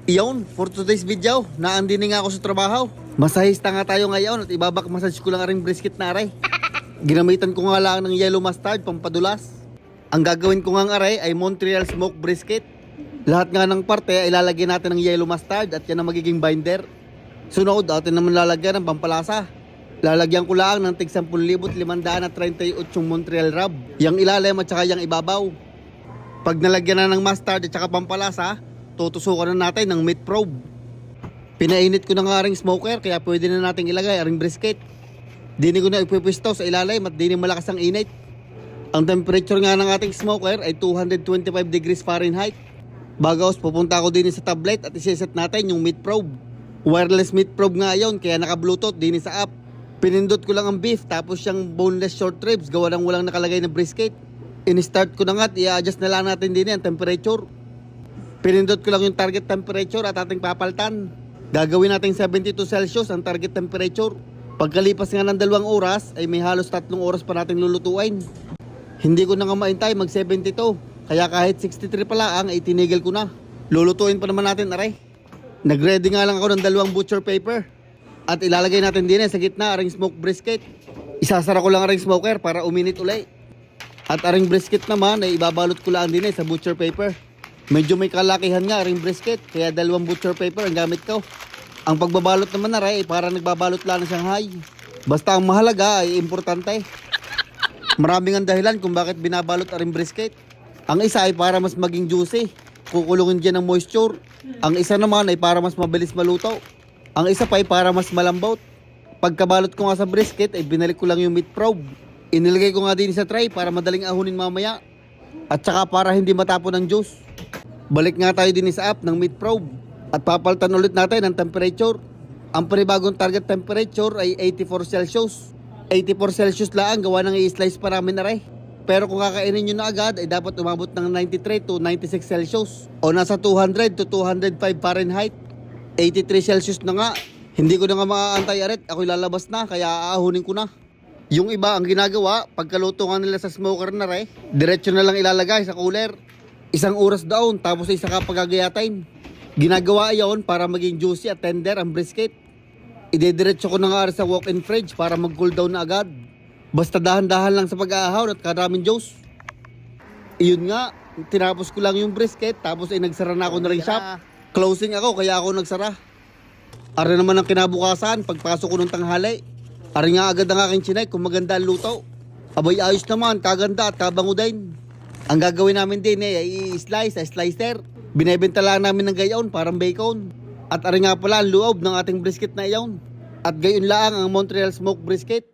Iyon, for today's video, naandini nga ako sa trabaho. Masahista nga tayo ngayon at ibabak massage ko lang aring brisket na aray. Ginamitan ko nga lang ng yellow mustard pampadulas. Ang gagawin ko nga aray ay Montreal smoked brisket. Lahat nga ng parte ay ilalagyan natin ng yellow mustard at yan ang magiging binder. Sunod, atin naman lalagyan ng pampalasa. Lalagyan ko lang ng tig 10,538 Montreal rub. Yang ilalim at saka yang ibabaw. Pag nalagyan na ng mustard at saka pampalasa, tutusukan na natin ng meat probe. Pinainit ko na nga ring smoker kaya pwede na natin ilagay aring brisket. Dini ko na ipipwisto sa ilalim at dini malakas ang init. Ang temperature nga ng ating smoker ay 225 degrees Fahrenheit. Bagos pupunta ako din sa tablet at iseset natin yung meat probe. Wireless meat probe nga yon kaya naka-bluetooth din sa app. Pinindot ko lang ang beef tapos yung boneless short ribs gawa ng walang nakalagay na brisket. In-start ko na nga at i-adjust na lang natin din ang temperature. Pinindot ko lang yung target temperature at ating papaltan. Gagawin natin 72 Celsius ang target temperature. Pagkalipas nga ng 2 oras ay may halos 3 oras pa natin lulutuin. Hindi ko na nga maintay mag 72. Kaya kahit 63 pa lang ay tinigil ko na. Lulutuin pa naman natin aray. Nagready nga lang ako ng 2 butcher paper. At ilalagay natin din sa gitna aring smoked brisket. Isasara ko lang aring smoker para uminit ulit. At aring brisket naman ay ibabalot ko lang din sa butcher paper. Medyo may kalakihan nga aring brisket kaya 2 butcher paper ang gamit ko. Ang pagbabalot naman aray ay para nagbabalot lang ng Shanghai. Basta ang mahalaga ay importante. Maraming ang dahilan kung bakit binabalot aring brisket. Ang isa ay para mas maging juicy. Kukulungin dyan ng moisture. Ang isa naman ay para mas mabilis maluto. Ang isa pa ay para mas malambot. Pagkabalot ko nga sa brisket ay binalik ko lang yung meat probe. Inilagay ko nga din sa tray para madaling ahunin mamaya. At saka para hindi matapon ng juice. Balik nga tayo din sa app ng meat probe. At papalitan ulit natin ang temperature. Ang panibagong target temperature ay 84 Celsius. 84 Celsius lang gawa ng i-slice pa namin na rin. Pero kung kakainin nyo na agad ay dapat umabot ng 93 to 96 Celsius. O nasa 200 to 205 Fahrenheit. 83 Celsius na nga. Hindi ko na nga maaantay arit. Ako'y lalabas na kaya aahunin ko na. Yung iba ang ginagawa, pagkaluto nga nila sa smoker na rin, diretso na lang ilalagay sa cooler. 1 oras daon tapos isa ka pagagayatin. Ginagawa iyon para maging juicy at tender ang brisket. Idediretso ko na nga sa walk-in fridge para mag-cool down na agad. Basta dahan-dahan lang sa pag-aahaw at karaming juice. Iyon nga, tinapos ko lang yung brisket tapos ay nagsara na ako na rin shop. Closing ako kaya ako nagsara. Ari naman ang kinabukasan pagpasok ko ng tanghali. Ari nga agad ang aking chinay kung maganda ang luto. Abay ayos naman, kaganda at kabango din. Ang gagawin namin din ay i-slice sa slicer. Binebenta lang namin ng gayon parang bacon. At ari nga pala ang loob ng ating brisket na iyon. At gayon lang ang Montreal smoked brisket.